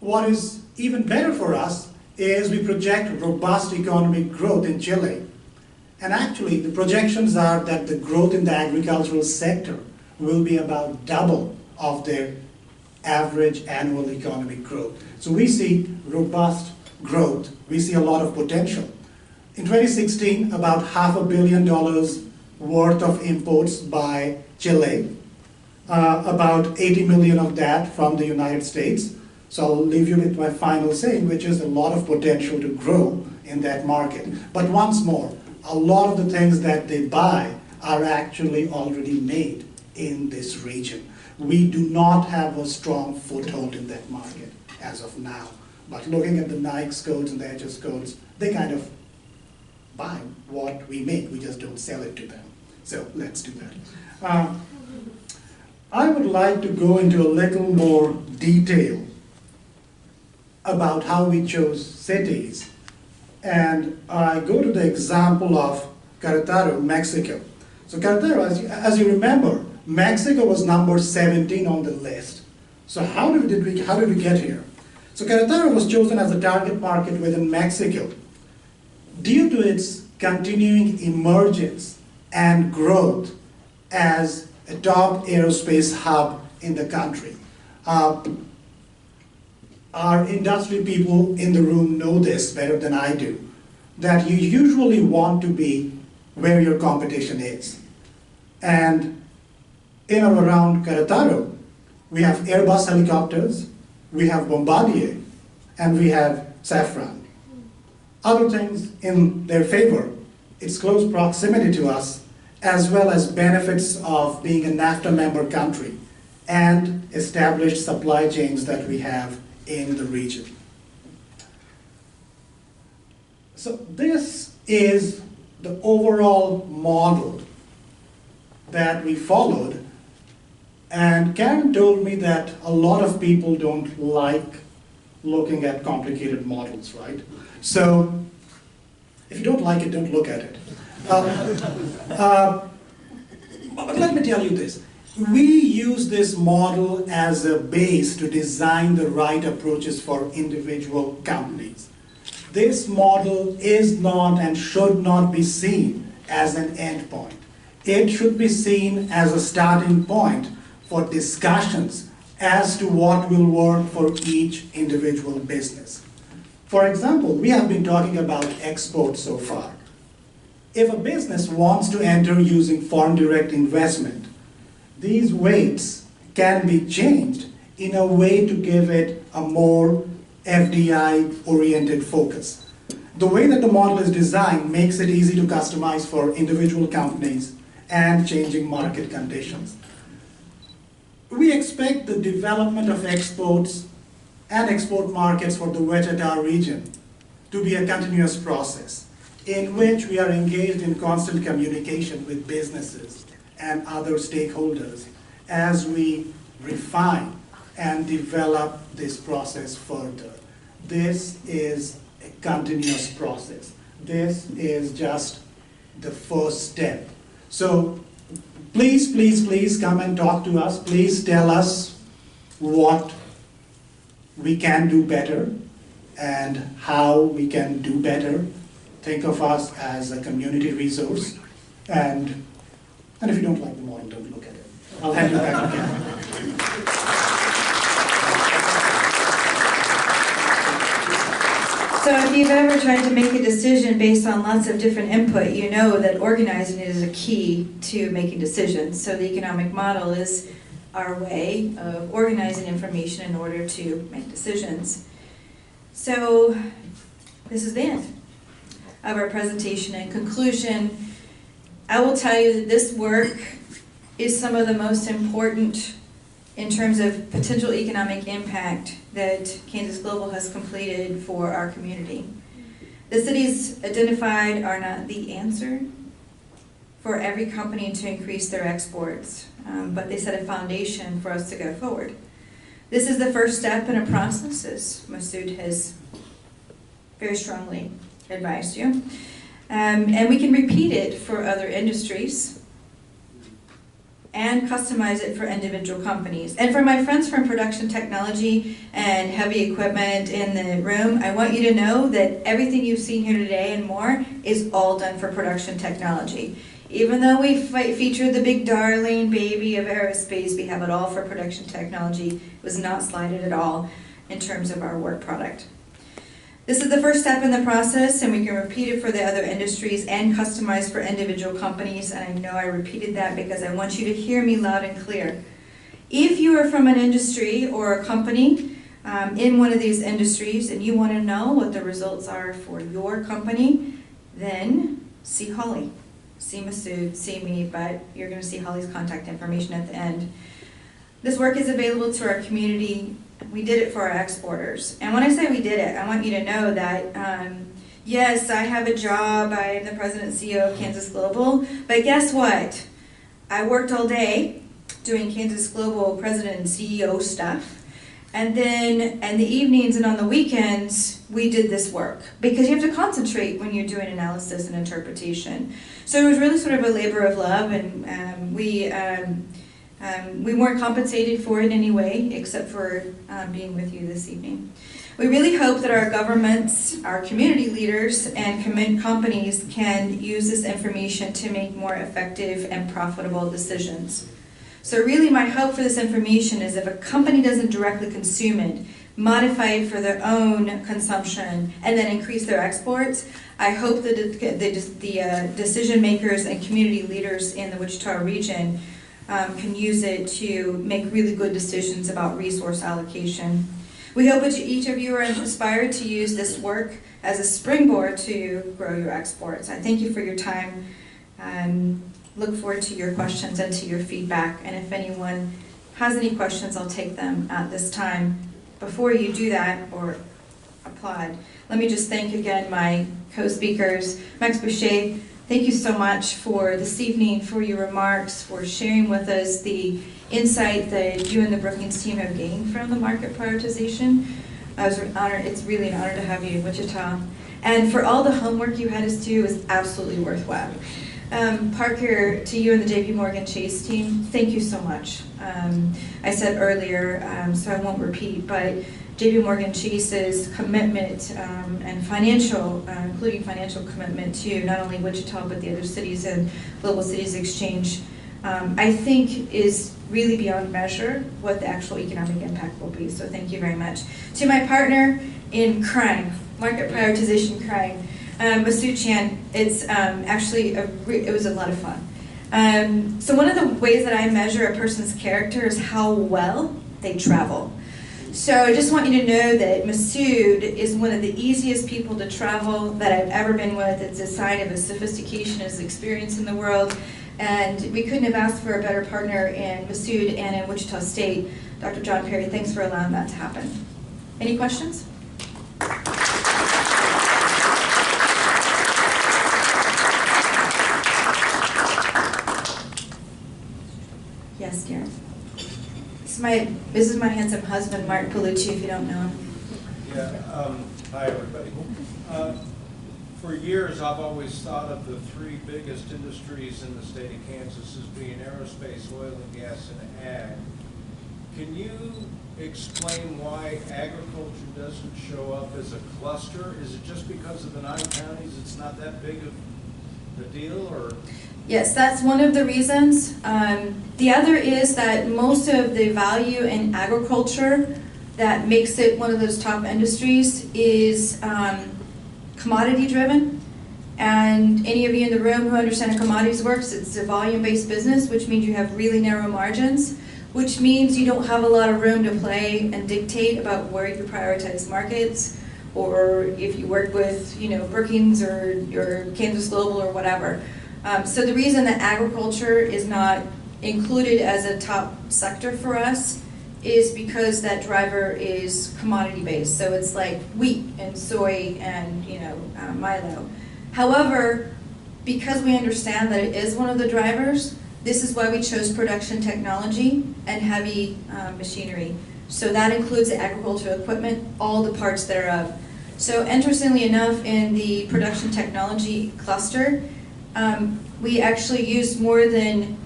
What is even better for us is we project robust economic growth in Chile. And actually, the projections are that the growth in the agricultural sector will be about double of their average annual economic growth. So we see robust growth. We see a lot of potential. In 2016, about $500 million worth of imports by Chile, about 80 million of that from the United States. So I'll leave you with my final saying, which is a lot of potential to grow in that market. But once more, a lot of the things that they buy are actually already made in this region. We do not have a strong foothold in that market as of now. But looking at the NAICS codes and the HS codes, they kind of buy what we make. We just don't sell it to them. So let's do that. I would like to go into a little more detail about how we chose cities. And I go to the example of Querétaro, Mexico. So Querétaro, as you remember, Mexico was number 17 on the list. So how did we get here? So Querétaro was chosen as a target market within Mexico due to its continuing emergence and growth as a top aerospace hub in the country. Our industry people in the room know this better than I do, that you usually want to be where your competition is. And in or around Querétaro, we have Airbus helicopters, we have Bombardier, and we have Safran. Other things in their favor, its close proximity to us, as well as benefits of being a NAFTA member country and established supply chains that we have in the region. So this is the overall model that we followed, and Karen told me that a lot of people don't like looking at complicated models, right? So if you don't like it, don't look at it. But let me tell you this. We use this model as a base to design the right approaches for individual companies. This model is not and should not be seen as an end point. It should be seen as a starting point for discussions as to what will work for each individual business. For example, we have been talking about exports so far. If a business wants to enter using foreign direct investment, these weights can be changed in a way to give it a more FDI-oriented focus. The way that the model is designed makes it easy to customize for individual companies and changing market conditions. We expect the development of exports and export markets for the Wichita region to be a continuous process in which we are engaged in constant communication with businesses and other stakeholders as we refine and develop this process further. This is a continuous process. This is just the first step. So please, please, please come and talk to us. Please tell us what we can do better and how we can do better. Think of us as a community resource. And if you don't like the model, don't look at it. I'll hand you back again. So if you've ever tried to make a decision based on lots of different input, you know that organizing it is a key to making decisions. So the economic model is our way of organizing information in order to make decisions. So this is the end of our presentation. In conclusion, I will tell you that this work is some of the most important in terms of potential economic impact that Kansas Global has completed for our community. The cities identified are not the answer for every company to increase their exports, but they set a foundation for us to go forward. This is the first step in a process, as Masood has very strongly advised you. And we can repeat it for other industries and customize it for individual companies. And for my friends from production technology and heavy equipment in the room, I want you to know that everything you've seen here today and more is all done for production technology. Even though we featured the big darling baby of aerospace, we have it all for production technology. It was not slighted at all in terms of our work product. This is the first step in the process, and we can repeat it for the other industries and customize for individual companies. And I know I repeated that because I want you to hear me loud and clear. If you are from an industry or a company in one of these industries and you want to know what the results are for your company, then see Holly, see Masood, see me, but you're going to see Holly's contact information at the end. This work is available to our community. We did it for our exporters. And when I say we did it, I want you to know that, yes, I have a job. I am the president and CEO of Kansas Global. But guess what? I worked all day doing Kansas Global president and CEO stuff. And then in the evenings and on the weekends, we did this work. Because you have to concentrate when you're doing analysis and interpretation. So it was really sort of a labor of love, and we weren't compensated for it in any way, except for being with you this evening. We really hope that our governments, our community leaders, and companies can use this information to make more effective and profitable decisions. So really my hope for this information is if a company doesn't directly consume it, modify it for their own consumption, and then increase their exports, I hope that the decision makers and community leaders in the Wichita region can use it to make really good decisions about resource allocation. We hope that each of you are inspired to use this work as a springboard to grow your exports. I thank you for your time and look forward to your questions and to your feedback. And if anyone has any questions, I'll take them at this time. Before you do that or applaud, let me just thank again my co-speakers. Max Boucher, thank you so much for this evening, for your remarks, for sharing with us the insight that you and the Brookings team have gained from the market prioritization. I was honored. It's really an honor to have you in Wichita. And for all the homework you had us do, it was absolutely worthwhile. Parker, to you and the JP Morgan Chase team, thank you so much. I said earlier, so I won't repeat, but JP Morgan Chase's commitment and financial, including financial commitment to not only Wichita but the other cities and Global Cities Exchange, I think is really beyond measure what the actual economic impact will be. So thank you very much. To my partner in crime, market prioritization crime, Masood Chan, it's actually, it was a lot of fun. So one of the ways that I measure a person's character is how well they travel. So I just want you to know that Masood is one of the easiest people to travel that I've ever been with. It's a sign of his sophistication, his experience in the world, and we couldn't have asked for a better partner in Masood and in Wichita State. Dr. John Perry, thanks for allowing that to happen. Any questions? Yes, Darren. This is my handsome husband, Mark Palucci, if you don't know him. Yeah, hi everybody. For years, I've always thought of the three biggest industries in the state of Kansas as being aerospace, oil and gas, and ag. Can you explain why agriculture doesn't show up as a cluster? Is it just because of the 9 counties it's not that big of a deal, or? Yes, that's one of the reasons. The other is that most of the value in agriculture that makes it one of those top industries is commodity driven. And any of you in the room who understand how commodities works, it's a volume-based business, which means you have really narrow margins, which means you don't have a lot of room to play and dictate about where you prioritize markets, or if you work with, Brookings or Kansas Global or whatever. So the reason that agriculture is not included as a top sector for us is because that driver is commodity based. So it's like wheat and soy and Milo. However, because we understand that it is one of the drivers, this is why we chose production technology and heavy machinery. So that includes the agricultural equipment, all the parts thereof. So interestingly enough, in the production technology cluster, we actually used more than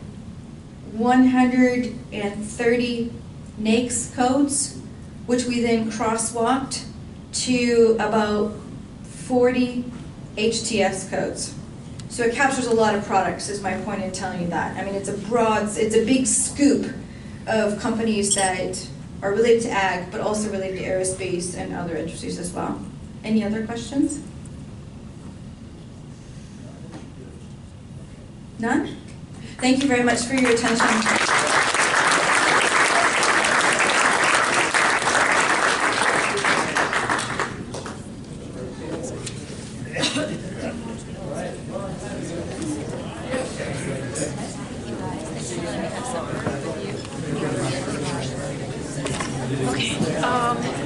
130 NAICS codes, which we then crosswalked to about 40 HTS codes. So it captures a lot of products, is my point in telling you that. I mean, it's a big scoop of companies that are related to ag, but also related to aerospace and other industries as well. Any other questions? None? Thank you very much for your attention. Okay.